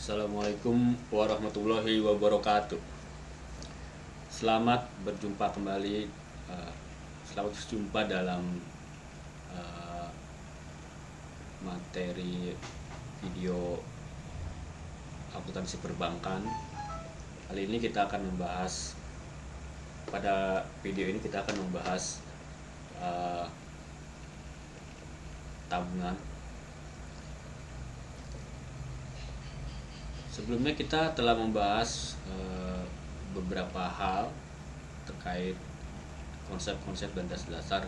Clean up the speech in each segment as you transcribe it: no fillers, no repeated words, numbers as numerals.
Assalamualaikum warahmatullahi wabarakatuh. Selamat berjumpa kembali. Selamat berjumpa dalam eh, materi video akuntansi perbankan. Kali ini kita akan membahas pada video ini kita akan membahas tabungan. Sebelumnya kita telah membahas beberapa hal terkait konsep-konsep dan dasar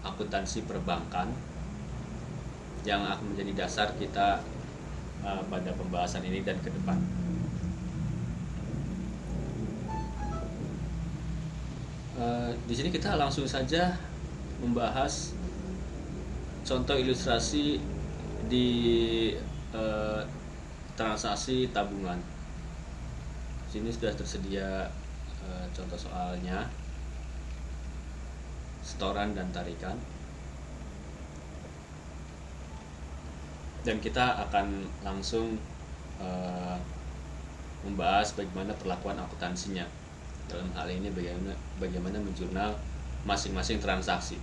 akuntansi perbankan yang akan menjadi dasar kita pada pembahasan ini dan ke depan. Di sini kita langsung saja membahas contoh ilustrasi di transaksi tabungan. Sini sudah tersedia contoh soalnya, setoran dan tarikan. Dan kita akan langsung membahas bagaimana perlakuan akuntansinya. Dalam hal ini bagaimana menjurnal masing-masing transaksi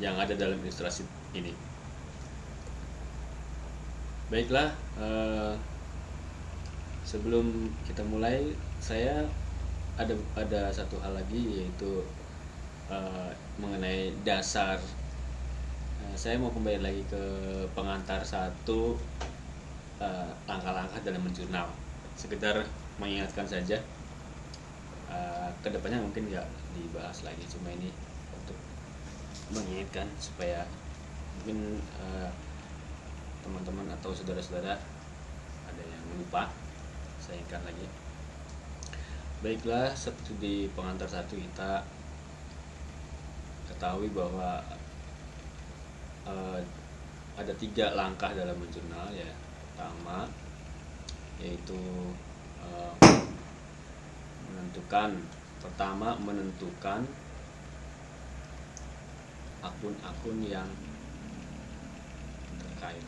yang ada dalam ilustrasi ini. Baiklah, sebelum kita mulai, saya ada satu hal lagi, yaitu mengenai dasar. Saya mau kembali lagi ke pengantar satu, langkah-langkah dalam menjurnal. Sekedar mengingatkan saja, kedepannya mungkin nggak dibahas lagi, cuma ini untuk mengingatkan supaya mungkin teman-teman atau saudara-saudara ada yang lupa. Saya ingatkan lagi. Baiklah, seperti di pengantar satu kita ketahui bahwa ada 3 langkah dalam menjurnal, ya. Pertama yaitu menentukan akun-akun yang terkait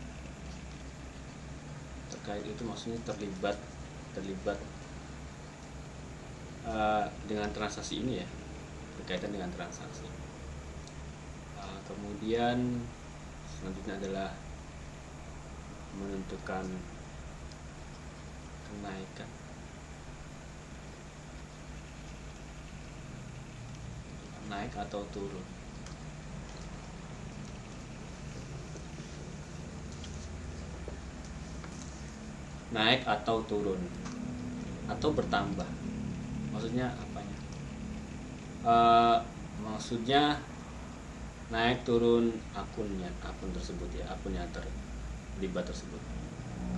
itu maksudnya terlibat dengan transaksi ini, ya, berkaitan dengan transaksi. Kemudian selanjutnya adalah menentukan kenaikan naik atau turun. Naik atau turun atau bertambah, maksudnya apanya? Maksudnya naik turun akun tersebut, ya, akun yang terlibat tersebut.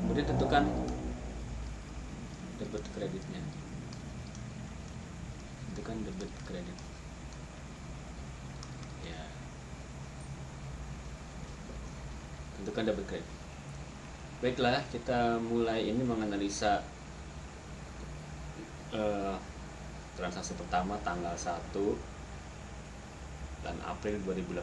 Kemudian tentukan debit kreditnya, ya, tentukan debit kredit. Baiklah, kita mulai ini menganalisa transaksi pertama tanggal 1 dan April 2018.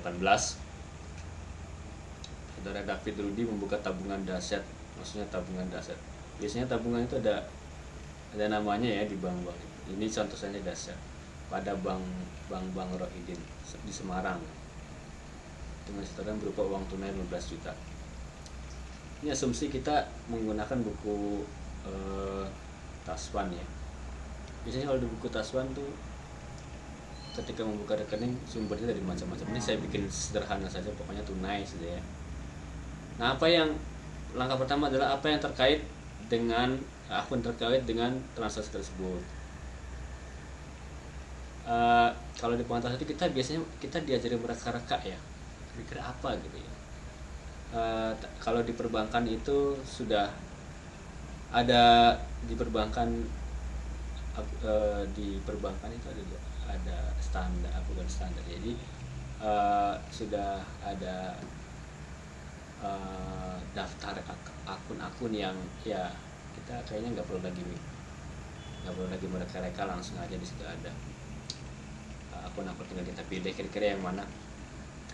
Saudara David Rudy membuka tabungan dasyat. Maksudnya tabungan dasyat, biasanya tabungan itu ada namanya, ya, di bank-bank. Ini contoh saja dasyat pada bank Rohidin di Semarang dengan setoran berupa uang tunai 15 juta. Ini asumsi kita menggunakan buku Taswan, ya. Biasanya kalau di buku Taswan tuh ketika membuka rekening sumbernya dari macam-macam. Ini saya bikin sederhana saja, pokoknya tunai saja, ya. Nah, langkah pertama adalah apa yang terkait dengan akun terkait dengan transaksi tersebut. Kalau di pengantar itu kita biasanya diajari mereka-reka, ya, kira-kira apa gitu, ya. Kalau di perbankan itu sudah ada di perbankan itu ada standar, bukan standar, jadi sudah ada daftar akun-akun yang, ya, kita kayaknya nggak perlu lagi mereka-reka, langsung aja di situ ada akun-akun, tinggal kita pilih kira-kira yang mana.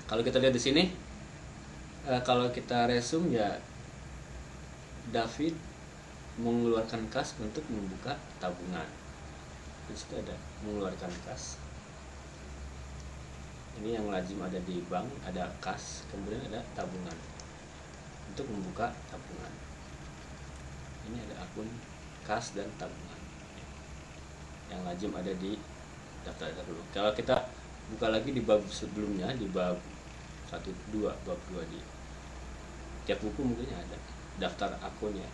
Kalau kita lihat di sini, kalau kita resume, ya David mengeluarkan kas untuk membuka tabungan. Di situ ada mengeluarkan kas. Ini yang lazim ada di bank, ada kas, kemudian ada tabungan untuk membuka tabungan. Ini ada akun kas dan tabungan yang lazim ada di daftar dulu. Kalau kita buka lagi di bab sebelumnya, di bab 1, 2, bab 2 di tiap buku mungkin ada daftar akunnya.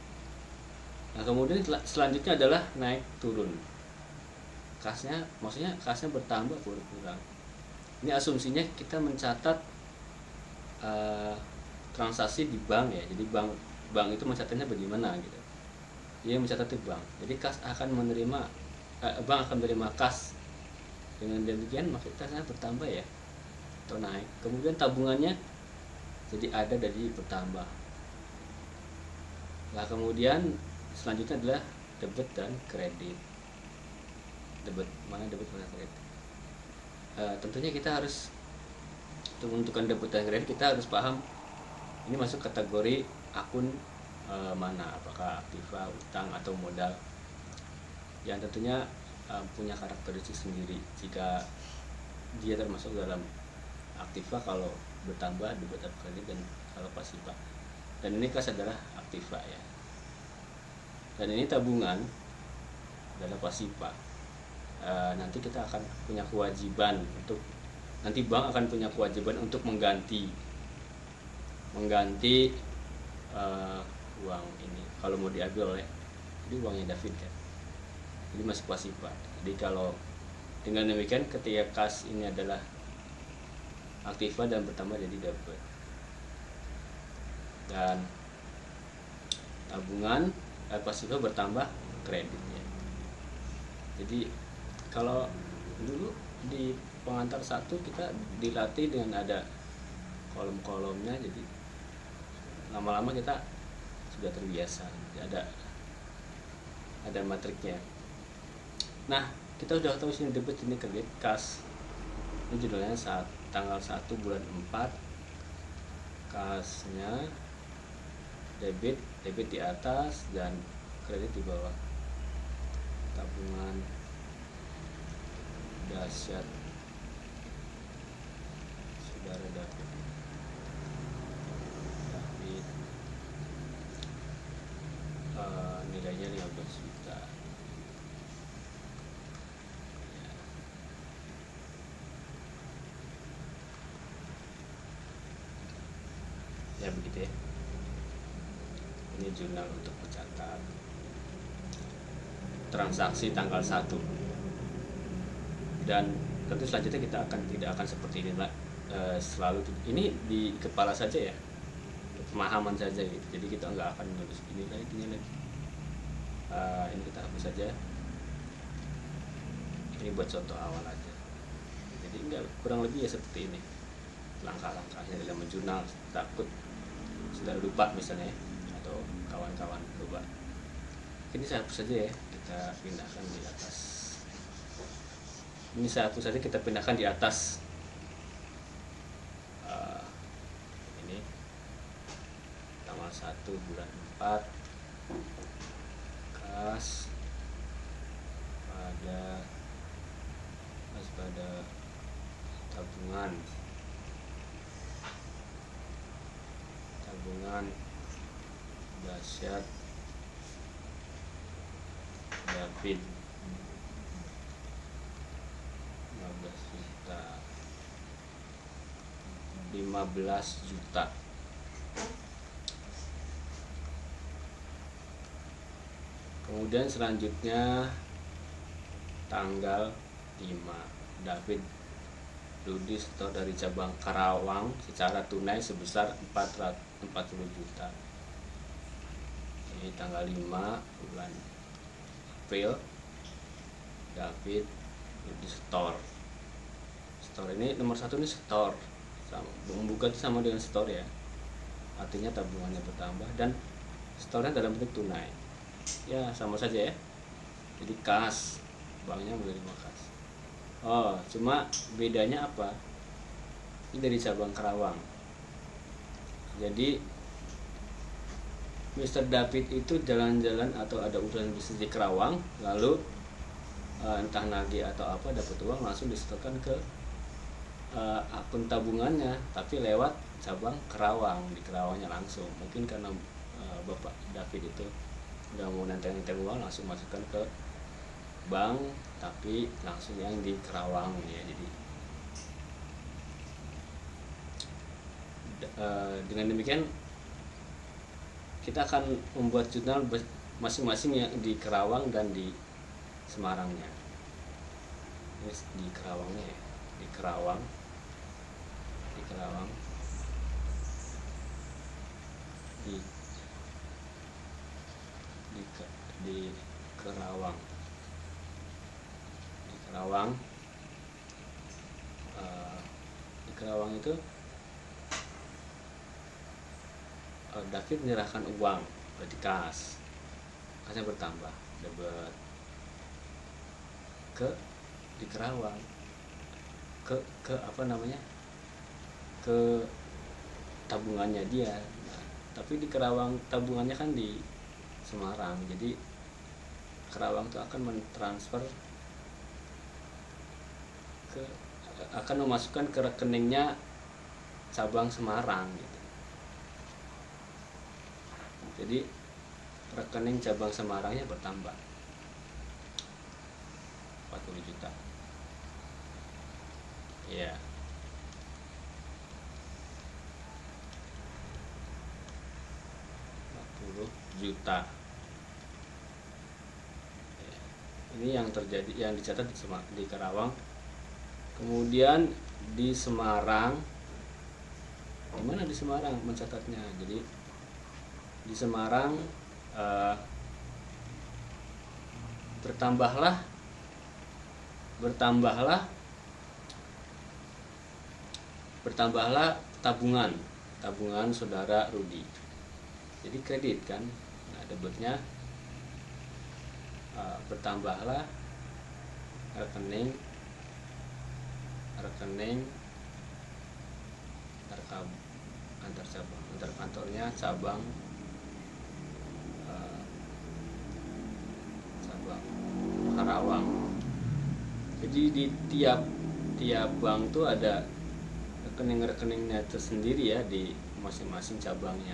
Nah, kemudian selanjutnya adalah naik turun kasnya, maksudnya kasnya bertambah berkurang. Ini asumsinya kita mencatat transaksi di bank ya. Jadi bank itu mencatatnya bagaimana gitu. Dia mencatat di bank. Jadi kas akan menerima bank akan menerima kas. Dengan demikian maka kasnya bertambah ya atau naik. Kemudian tabungannya jadi ada dari bertambah. Nah, kemudian selanjutnya adalah debit dan kredit. Debit mana kredit? Tentunya kita harus untuk menentukan debit dan kredit kita harus paham ini masuk kategori akun mana, apakah aktiva, utang atau modal, yang tentunya punya karakteristik sendiri. Jika dia termasuk dalam aktiva kalau bertambah debit atau kredit, dan kalau pasifa. Dan ini kas adalah aktiva ya. Dan ini tabungan adalah pasifa. Nanti kita akan punya kewajiban untuk, nanti bank akan punya kewajiban untuk mengganti uang ini kalau mau diambil oleh, ini uangnya David kan, jadi masih pasifa. Jadi kalau dengan demikian ketika kas ini adalah aktiva dan bertambah jadi debit, dan tabungan pasifa bertambah kreditnya. Jadi kalau dulu di pengantar 1 kita dilatih dengan ada kolom-kolomnya, jadi lama-lama kita sudah terbiasa, ada matriknya. Nah, kita sudah tahu sini debit, ini kredit, kas. Ini judulnya tanggal 1 bulan 4, kasnya debit di atas dan kredit di bawah. Tabungan dahsyat saudara David nilainya 15 juta ya begitu ya. Ini jurnal untuk mencatat transaksi tanggal 1. Dan tentu selanjutnya kita tidak akan seperti ini selalu. Ini di kepala saja ya, pemahaman saja gitu. Jadi kita nggak akan menulis ini lagi. Ini kita hapus saja. Ini buat contoh awal aja. Jadi enggak, kurang lebih ya seperti ini langkah-langkahnya dalam menjurnal. Takut sudah lupa misalnya, atau kawan-kawan lupa. Ini saya hapus saja ya, kita pindahkan di atas. Ini satu saja kita pindahkan di atas. Ini tanggal 1 bulan 4, kas pada tabungan dahsyat David 15 juta. Kemudian selanjutnya tanggal 5, David Rudi setor dari cabang Karawang secara tunai sebesar 40 juta. Ini tanggal 5 bulan April, David Rudi setor ini nomor 1 ini setor, membuka itu sama dengan setor ya, artinya tabungannya bertambah dan setornya dalam bentuk tunai ya, sama saja ya. Jadi kas, banknya menerima kas. Oh, cuma bedanya apa? Ini dari cabang Karawang. Jadi Mr. David itu jalan-jalan atau ada urusan bisnis di Kerawang, lalu entah nagih atau apa dapat uang langsung disetorkan ke akun tabungannya, tapi lewat cabang Kerawang, di Kerawangnya langsung. Mungkin karena Bapak David itu nggak mau nenteng-nenteng uang, langsung masukkan ke bank, tapi langsung yang di Kerawang ya. Jadi dengan demikian kita akan membuat jurnal masing-masing yang di Kerawang dan di Semarangnya. Ini di Kerawangnya ya, di Kerawang, di Kerawang, di Kerawang, di Kerawang, di Kerawang itu David menyerahkan uang, berarti kasnya bertambah, dapat di Kerawang, ke apa namanya, ke tabungannya dia. Nah, tapi di Kerawang tabungannya kan di Semarang, jadi Kerawang itu akan mentransfer akan memasukkan ke rekeningnya cabang Semarang gitu. Jadi rekening cabang Semarangnya bertambah 40 juta ya. Juta. Ini yang terjadi, yang dicatat di Kerawang. Kemudian di Semarang, gimana di Semarang mencatatnya? Jadi di Semarang bertambahlah tabungan saudara Rudi. Jadi kredit kan, nah debitnya bertambahlah rekening antar cabang, antar kantornya cabang Karawang. Jadi di tiap bank tuh ada rekening-rekeningnya tersendiri ya di masing-masing cabangnya.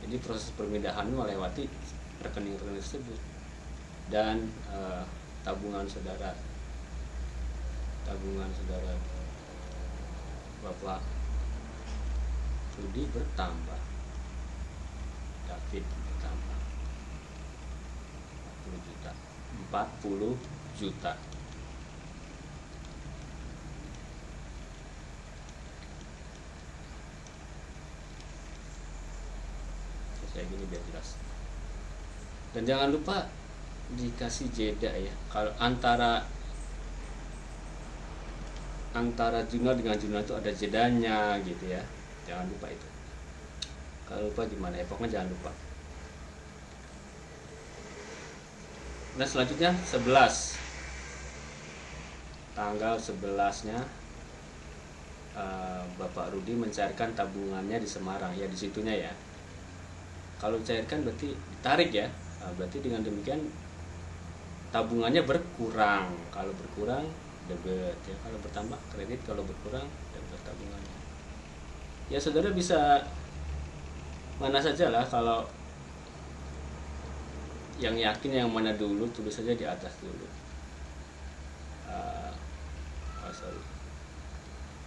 Jadi proses pemindahan melewati rekening-rekening tersebut. Dan tabungan saudara Bapak Rudi bertambah, David bertambah 40 juta. Kayak gini biar jelas. Dan jangan lupa dikasih jeda ya, kalau antara jurnal dengan jurnal itu ada jedanya gitu ya, jangan lupa itu. Kalau lupa gimana ya, pokoknya jangan lupa. Nah selanjutnya 11, tanggal 11-nya Bapak Rudi mencairkan tabungannya di Semarang ya, di situnya ya. Kalau cairkan berarti ditarik ya, berarti dengan demikian tabungannya berkurang. Kalau berkurang debit ya, kalau bertambah kredit, kalau berkurang debit tabungannya. Ya saudara bisa mana saja lah, kalau yang yakin yang mana dulu tulis saja di atas dulu.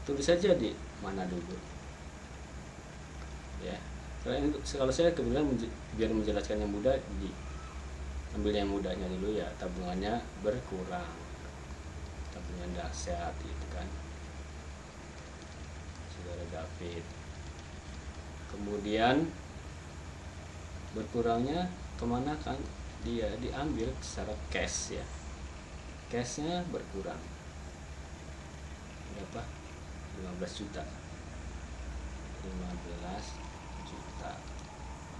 Tulis saja di mana dulu ya. Kalau saya kebetulan biar menjelaskan yang mudah, ambil yang mudahnya dulu ya. Tabungannya berkurang, tabungan dahsyat itu kan saudara David. Kemudian berkurangnya kemana kan, dia diambil secara cash ya, cashnya berkurang berapa, 15 juta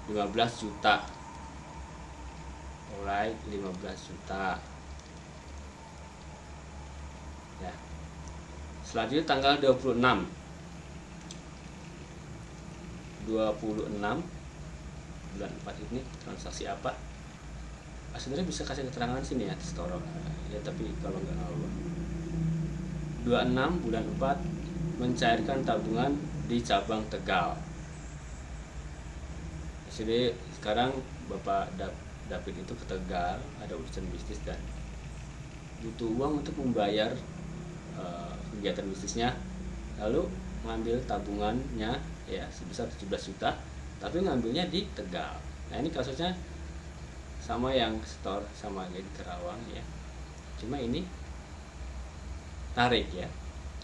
15 juta, alright, 15 juta ya. Selanjutnya tanggal 26 bulan 4 ini transaksi apa. Sebenarnya bisa kasih keterangan sini ya store ya, tapi kalau nggak apa. 26 bulan 4 mencairkan tabungan di cabang Tegal. Jadi sekarang Bapak David itu ke Tegal, ada urusan bisnis dan butuh uang untuk membayar kegiatan bisnisnya, lalu ngambil tabungannya ya sebesar 17 juta, tapi ngambilnya di Tegal. Nah ini kasusnya sama yang store sama di Kerawang ya, cuma ini narik ya,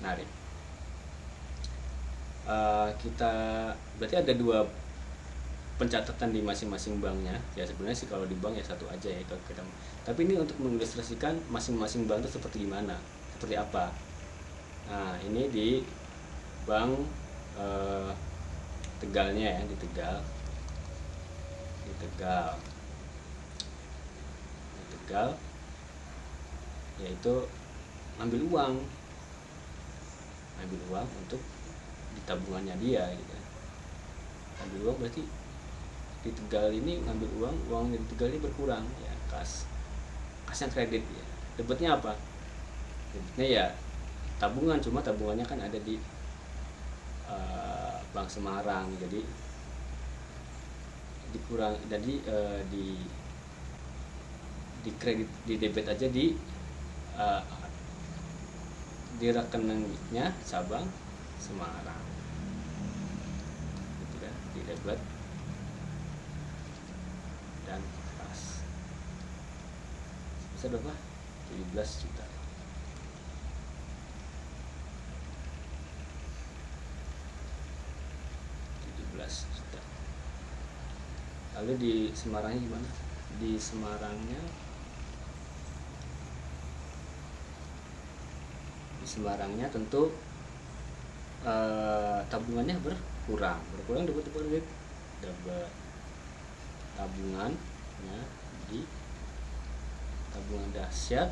narik. Kita berarti ada dua pencatatan di masing-masing banknya ya. Sebenarnya sih kalau di bank ya satu aja ya kalau kita, tapi ini untuk mengilustrasikan masing-masing bank itu seperti gimana, seperti apa. Nah ini di bank Tegalnya ya, di Tegal, yaitu ngambil uang untuk di tabungannya dia gitu. Ngambil uang berarti di Tegal ini ngambil uang di Tegal ini berkurang ya, kasnya kredit ya. Debetnya apa? Debetnya ya tabungan, cuma tabungannya kan ada di Bank Semarang, jadi dikurang, jadi di kredit, di debit aja di rekeningnya cabang Semarang gitu kan, di debit dan kas. Bisa berapa? 17 juta. Lalu di Semarangnya gimana? Di Semarangnya tentu tabungannya berkurang dapat tabungannya di tabungan dahsyat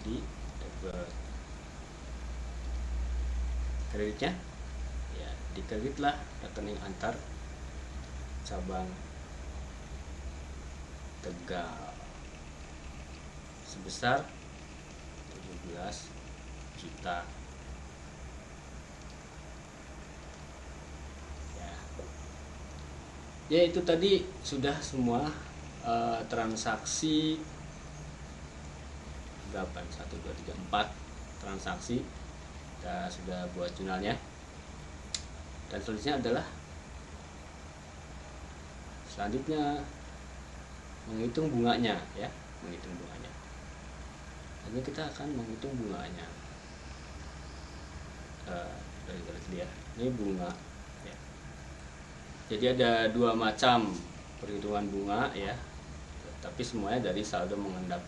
di debit. Kreditnya ya dikreditlah rekening antar cabang Tegal sebesar 17 juta ya. Itu tadi sudah semua transaksi berapa? 1, 2, 3, 4 transaksi kita sudah buat jurnalnya. Dan selanjutnya adalah menghitung bunganya ya, Jadi kita akan menghitung bunganya dari dia. Ini bunga ya. Jadi ada dua macam perhitungan bunga ya, tapi semuanya dari saldo mengendap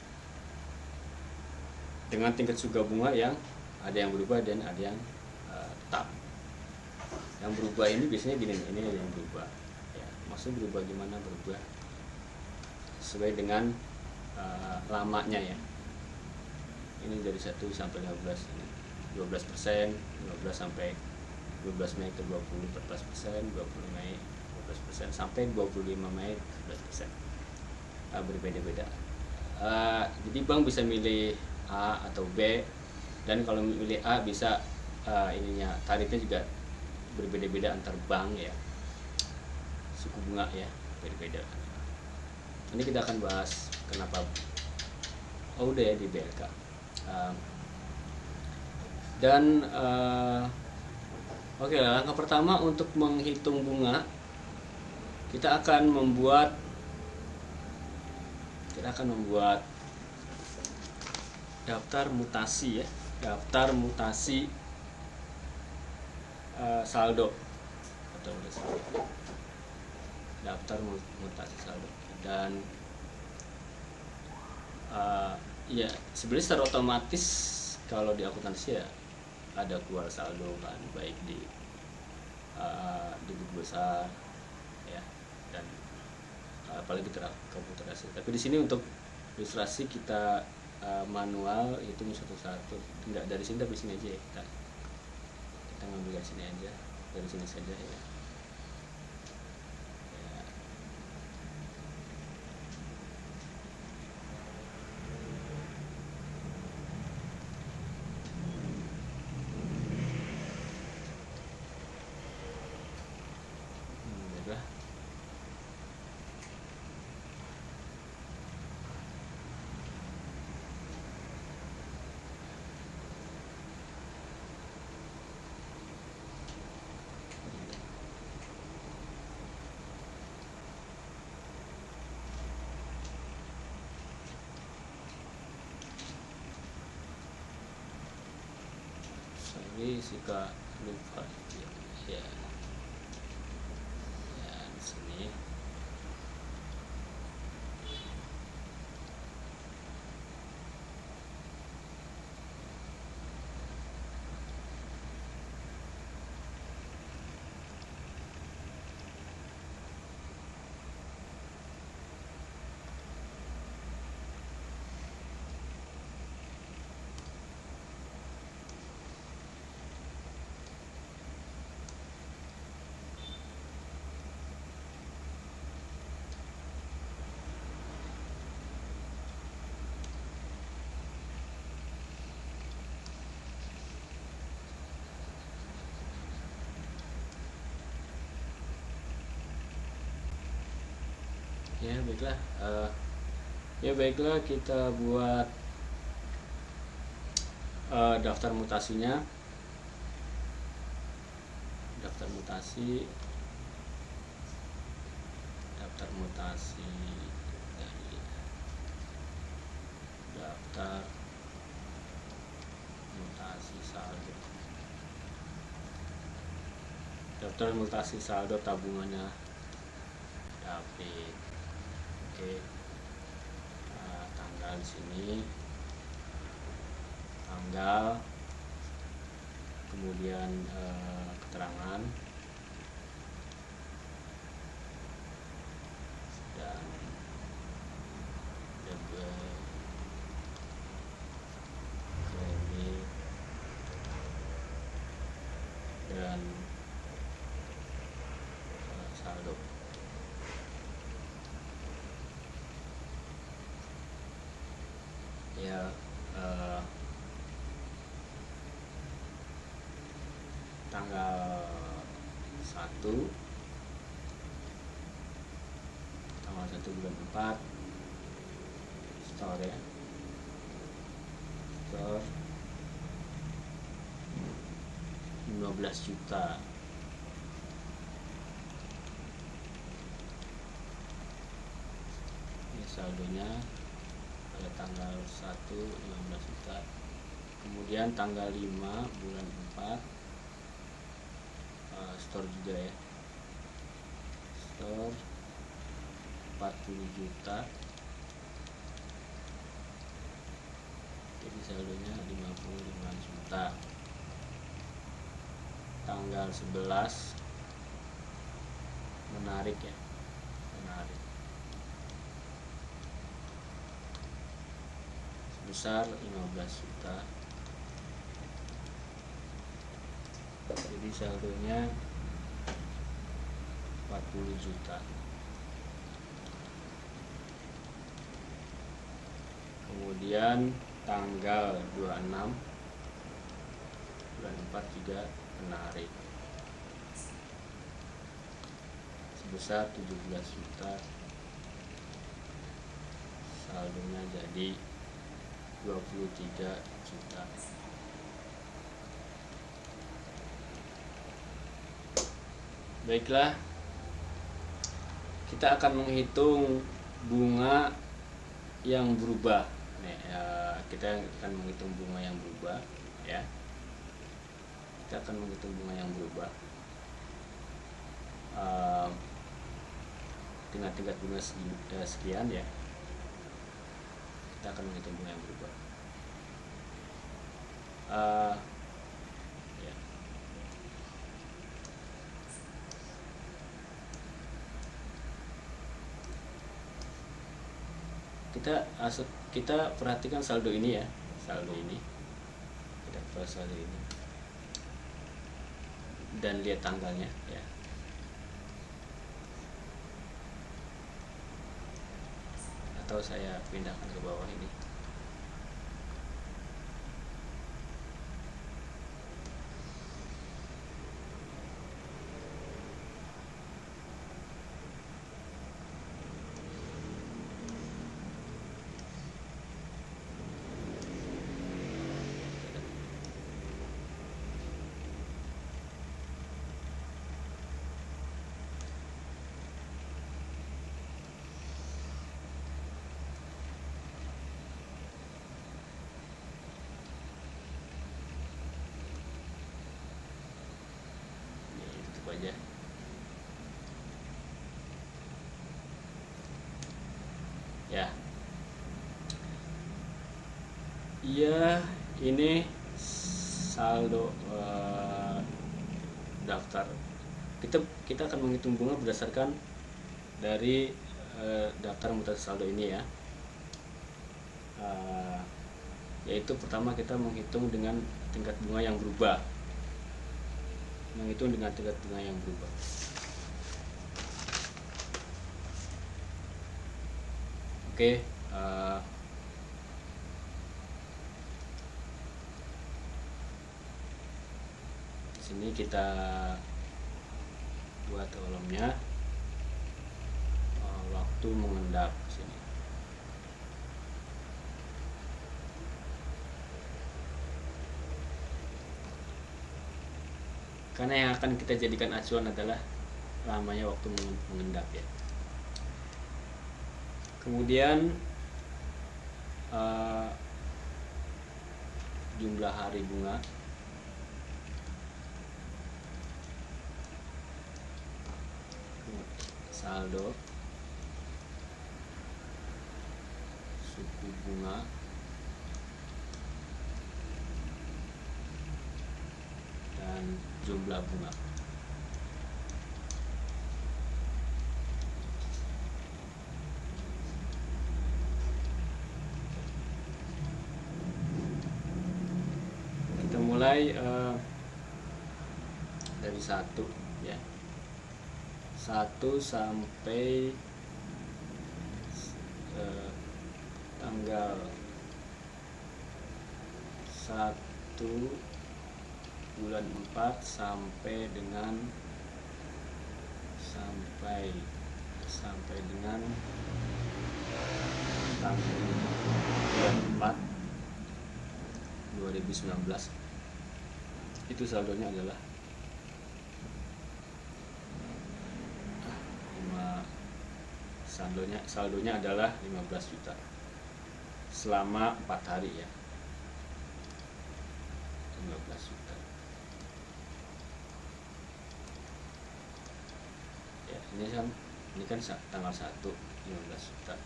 dengan tingkat suku bunga yang ada yang berubah dan ada yang tetap. Yang berubah ini biasanya gini, ini ada yang berubah ya. Maksudnya berubah gimana? Berubah sesuai dengan lamanya ya. Ini dari 1 sampai 15 ini 12%, 15 sampai 12 Mei ke 20 14%, 20 Mei 12% sampai 25 Mei 11%. Berbeda-beda. Jadi bank bisa milih A atau B, dan kalau milih A bisa ininya tarifnya juga berbeda-beda antar bank ya. Suku bunga ya berbeda. Ini kita akan bahas kenapa udah ya di BLK. Oke, langkah pertama untuk menghitung bunga kita akan membuat daftar mutasi ya, saldo atau daftar mutasi saldo. Dan ya sebenarnya secara otomatis kalau di akuntansi ya ada keluar saldo kan, baik di buku besar ya, dan apalagi komputerisasi. Tapi di sini untuk ilustrasi kita manual, hitung satu-satu, tidak dari sini tapi sini aja ya, kita ngambil dari sini aja, dari sini saja ya. Sorry suka lupa ya, ya di sini. Ya baiklah, kita buat daftar mutasinya. Daftar mutasi dari daftar mutasi saldo. Daftar mutasi saldo tabungannya David. Oke. Tanggal di sini, tanggal, kemudian keterangan, dan debit, kredit, dan saldo. Ya, tanggal 1 bulan 4 store ya, store 15 juta. Ini saldonya pada tanggal 1 15 juta. Kemudian tanggal 5 bulan 4 store juga ya, store 40 juta. Jadi saldonya 55 juta. Tanggal 11 menarik ya, menarik sebesar 15 juta. Jadi saldonya 40 juta. Kemudian tanggal 26 bulan 4 juga menarik sebesar 17 juta. Saldonya jadi 23 juta. Baiklah, kita akan menghitung bunga yang berubah. Nih, kita akan menghitung bunga yang berubah ya. Kita akan menghitung bunga yang berubah dengan tingkat bunga sekian ya. Kita akan menghitung bunga yang berubah. Ya. Kita perhatikan saldo ini ya, saldo ini. Kita buat saldo ini dan lihat tanggalnya ya. Atau saya pindahkan ke bawah ini. cukup aja. Ya, iya, ini saldo daftar. Kita akan menghitung bunga berdasarkan dari daftar mutasi saldo ini ya. Yaitu pertama kita menghitung dengan tingkat bunga yang berubah. Oke, sini kita buat kolomnya waktu mengendap sini. Karena yang akan kita jadikan acuan adalah lamanya waktu mengendap ya. Kemudian jumlah hari bunga, saldo, suku bunga, dan jumlah bunga. Kita mulai dari 1 ya, 1 sampai tanggal 1 bulan 4 sampai dengan tanggal 4 2019. Itu saldonya adalah saldonya adalah 15 juta selama 4 hari ya. 15 juta. Ya, ini kan tanggal 1 15 juta.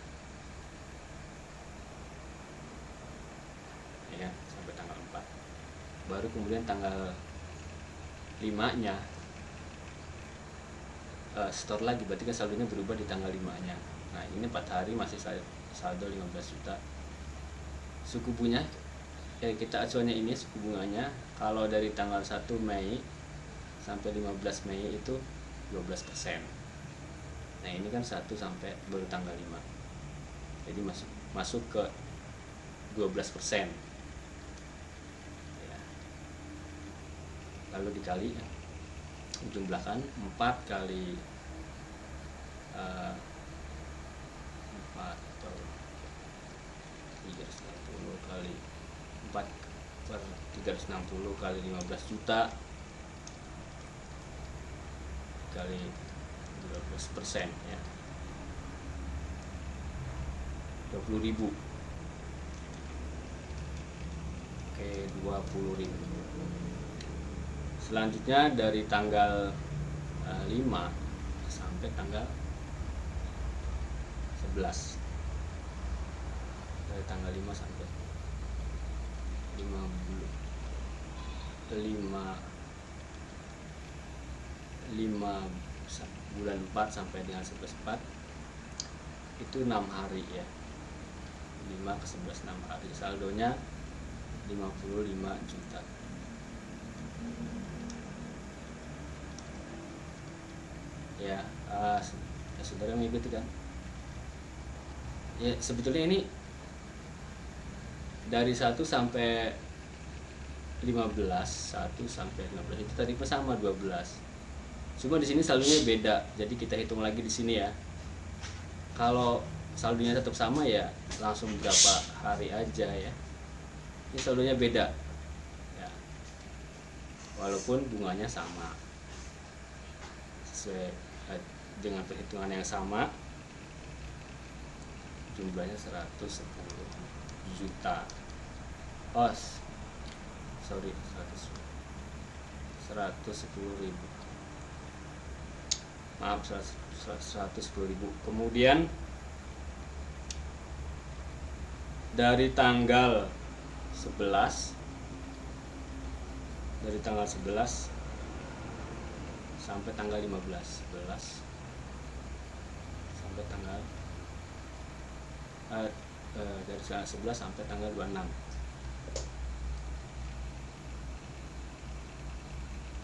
Ya, sampai tanggal 4. Baru kemudian tanggal 5-nya store lagi, berarti kan saldonya berubah di tanggal 5-nya. Nah, ini 4 hari masih saldo 15 juta. Suku bunga kita acuannya ini suku bunganya kalau dari tanggal 1 Mei sampai 15 Mei itu 12%. Nah, ini kan 1 sampai baru tanggal 5. Jadi masuk ke 12%. Ya. Lalu dikali jumlahkan 4 kali 4 atau 360 kali 4 per 360 kali 15 juta kali 12% ya, 20.000. Oke, 20.000. Selanjutnya dari tanggal 5 sampai tanggal 11. Dari tanggal 5 sampai 5 bulan 4 sampai dengan 11/4 itu 6 hari ya. 5 ke 11 6 hari. Saldonya 55 juta. Ya, saudara mengikuti kan? Ya, sebetulnya ini dari 1 sampai 15, 1 sampai 15 itu tadi sama 12. Cuma di sini saldonya beda. Jadi kita hitung lagi di sini ya. Kalau saldonya tetap sama ya langsung berapa hari aja ya. Ini saldonya beda. Ya. Walaupun bunganya sama. Sesuai dengan perhitungan yang sama, jumlahnya 110 juta. Oh, sorry, 110.000. maaf 110.000. Kemudian dari tanggal 11 sampai tanggal 15, 11 sampai tanggal dari tanggal 11 sampai tanggal 26.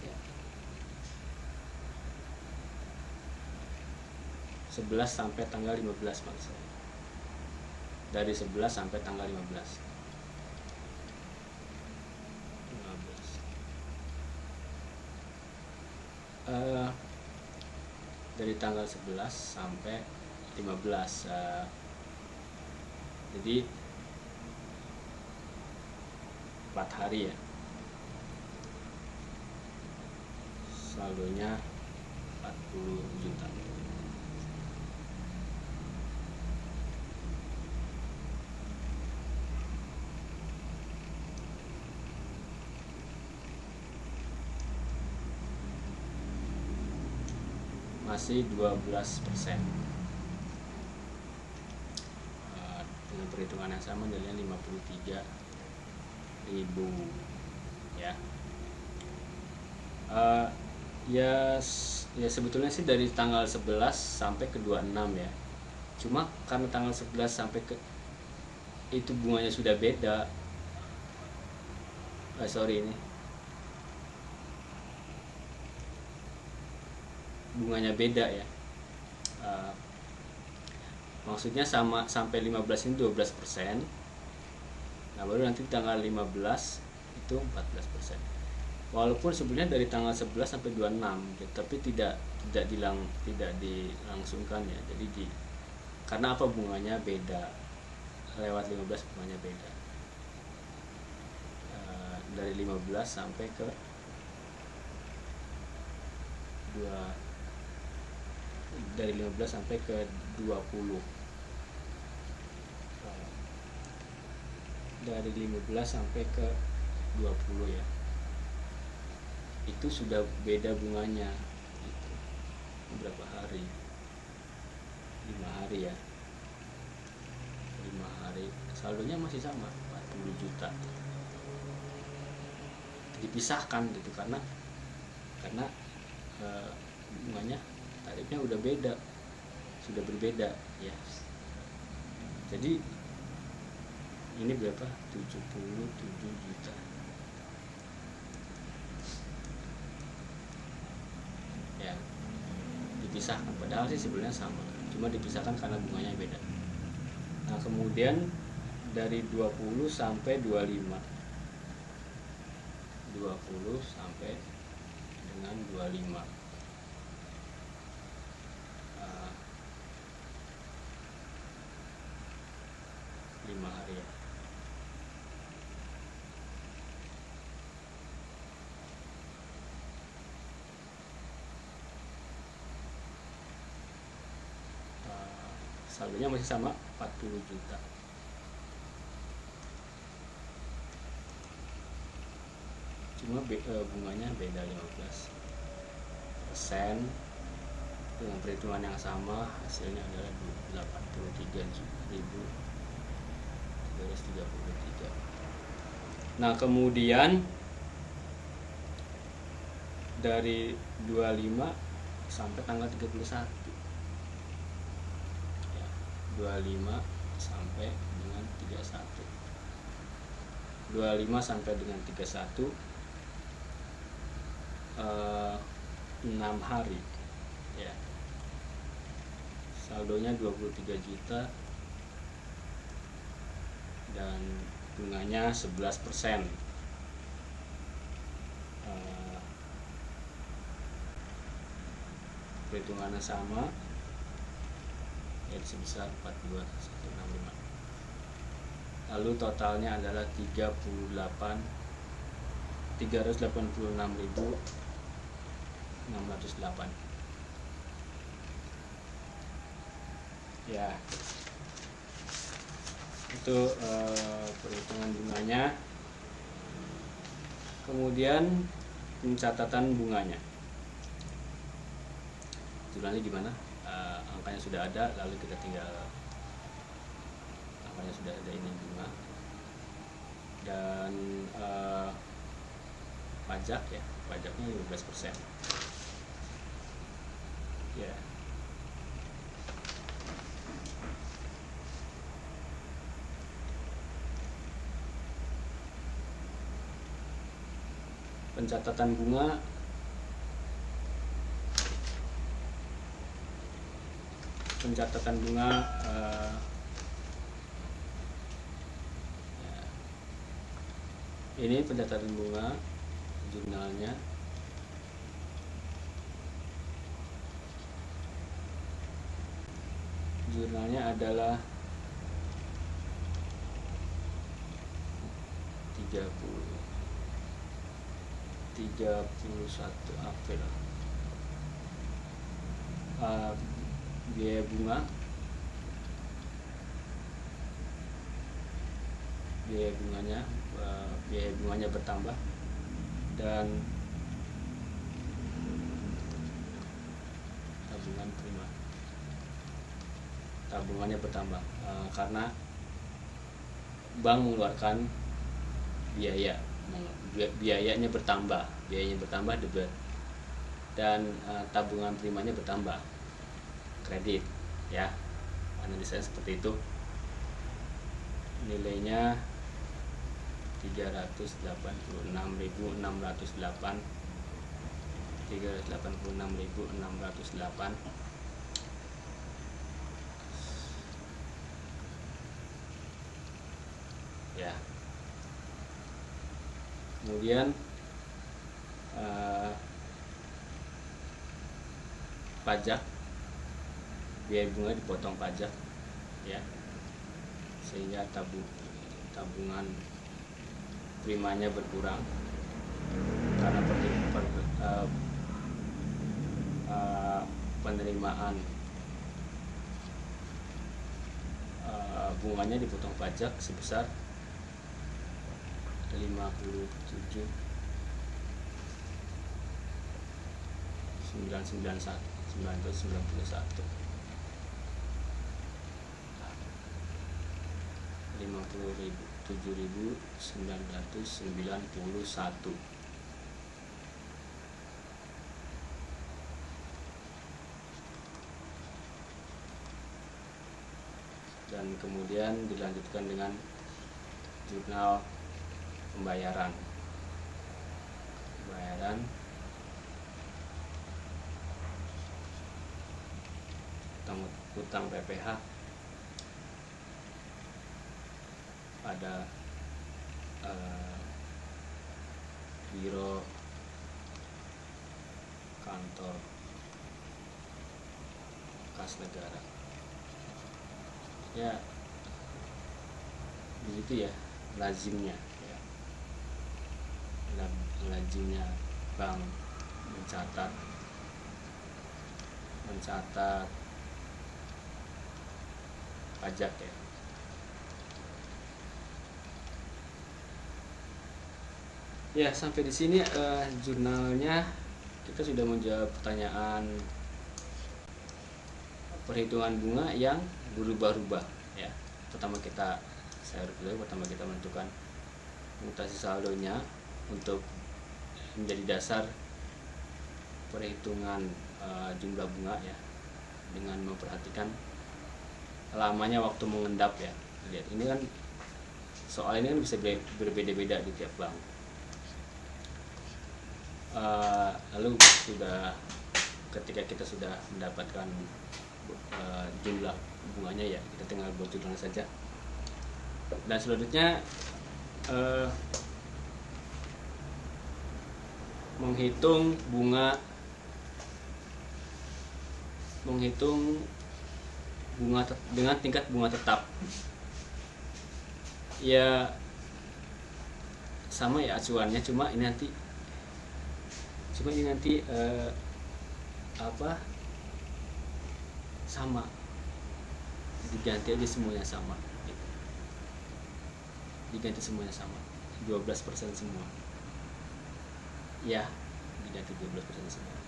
Ya. 11 sampai tanggal 15 maksudnya. Dari 11 sampai tanggal 15. Dari tanggal 11 sampai 15, jadi 4 hari ya, saldonya 40 juta. Masih 12%. Dengan perhitungan yang sama nilainya 53.000 ya. Ya sebetulnya sih dari tanggal 11 sampai ke 26 ya. Cuma karena tanggal 11 sampai ke itu bunganya sudah beda. Ini bunganya beda ya. Maksudnya sama sampai 15 ini 12%. Nah, baru nanti tanggal 15 itu 14%. Walaupun sebenarnya dari tanggal 11 sampai 26, tapi tidak dilangsungkan ya. Jadi karena apa, bunganya beda. Lewat 15 bunganya beda. Dari 15 sampai ke 15 sampai ke 20. Dari 15 sampai ke 20 ya. Itu sudah beda bunganya. Itu berapa hari? 5 hari ya. 5 hari. Saldonya masih sama, 40 juta. Dipisahkan gitu karena bunganya, tarifnya udah beda, sudah berbeda ya. Jadi ini berapa? 77 juta ya. Dipisahkan, padahal sih sebenarnya sama, cuma dipisahkan karena bunganya beda. Nah, kemudian dari 20 sampai 25, 20 sampai dengan 25, 5 hari ya. Saldonya masih sama, 40 juta. Cuma bunganya beda 15%. Dengan perhitungan yang sama, hasilnya adalah 83.333. Nah, kemudian dari 25 sampai tanggal 31 ya, 25 sampai dengan 31, 25 sampai dengan 31, 6 hari ya. Saldonya 23 juta dan bunganya 11%. Perhitungannya sama, ya sebesar 42.165. Lalu totalnya adalah 386.608 ya. Itu perhitungan bunganya. Kemudian pencatatan bunganya. jurnalnya gimana, angkanya sudah ada, lalu kita tinggal angkanya sudah ada, ini bunga. Dan pajak ya, pajaknya 15% ya. Pencatatan bunga ini pencatatan bunga jurnalnya. Jurnalnya adalah 31 April. Biaya bunganya bertambah, dan tabungannya bertambah karena bank mengeluarkan biayanya bertambah dan tabungan primanya bertambah, kredit ya. Analisanya seperti itu. Nilainya 386.608 ya. Kemudian pajak, biaya bunga dipotong pajak ya, sehingga tabungan primanya berkurang karena penerimaan bunganya dipotong pajak sebesar 57.991 dan kemudian dilanjutkan dengan jurnal pembayaran utang PPh pada biro kantor kas negara ya. Begitu ya lazimnya ya. Lazimnya bank mencatat pajak ya. Ya, sampai di sini jurnalnya. Kita sudah menjawab pertanyaan perhitungan bunga yang berubah-ubah ya. Pertama kita menentukan mutasi saldonya untuk menjadi dasar perhitungan jumlah bunga ya, dengan memperhatikan lamanya waktu mengendap ya. Lihat, ini kan soal ini kan bisa berbeda-beda di tiap bank. Lalu ketika kita sudah mendapatkan jumlah bunganya ya, kita tinggal buat jurnal saja. Dan selanjutnya menghitung bunga dengan tingkat bunga tetap ya, sama ya acuannya, cuma ini nanti sama, diganti aja semuanya sama gitu. Diganti semuanya sama 12% semua ya, diganti 12% semua.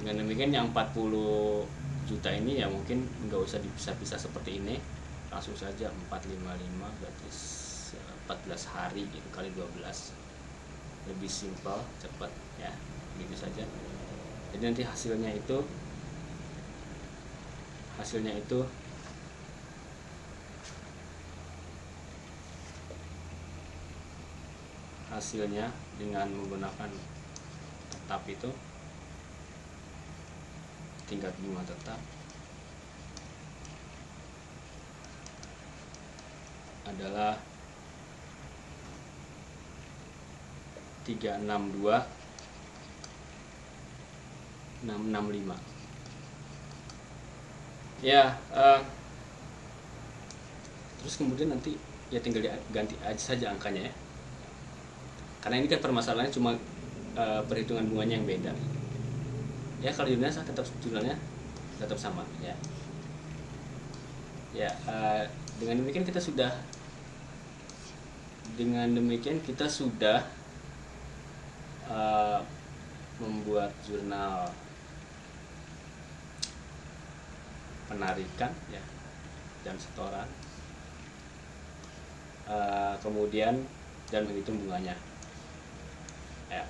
Dengan demikian yang 40 juta ini ya mungkin nggak usah dipisah-pisah seperti ini, langsung saja 455 berarti 14 hari gitu kali 12, lebih simpel, cepat ya, gitu saja. Jadi nanti hasilnya itu dengan menggunakan tetap itu, tingkat bunga tetap adalah 362,665 ya. Terus kemudian nanti ya tinggal diganti aja saja angkanya ya, karena ini kan permasalahannya cuma perhitungan bunganya yang beda ya. Kalau jumlahnya tetap sama ya. Dengan demikian kita sudah membuat jurnal penarikan ya dan setoran, kemudian dan menghitung bunganya ya.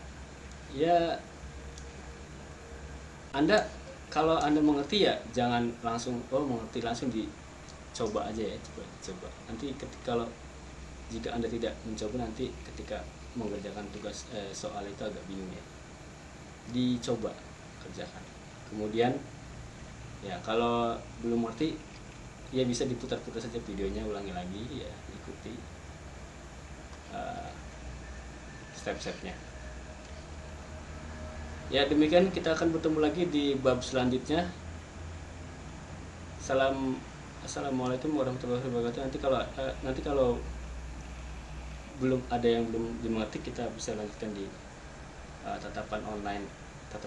Kalau anda mengerti ya jangan langsung mengerti langsung dicoba aja ya, coba. Nanti jika anda tidak mencoba, nanti ketika mengerjakan tugas soal itu agak bingung ya, dicoba kerjakan. Kemudian ya kalau belum ngerti ya bisa diputar-putar saja videonya, ulangi lagi ya, ikuti step-stepnya ya. Demikian, kita akan bertemu lagi di bab selanjutnya. Assalamualaikum warahmatullahi wabarakatuh. Nanti kalau belum ada yang belum dimengerti, kita bisa lanjutkan di tatap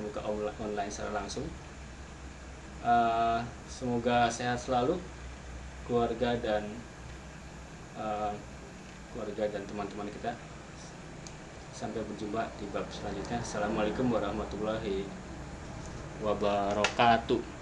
muka online secara langsung. Semoga sehat selalu keluarga dan teman-teman kita. Sampai berjumpa di bab selanjutnya. Assalamualaikum warahmatullahi wabarakatuh.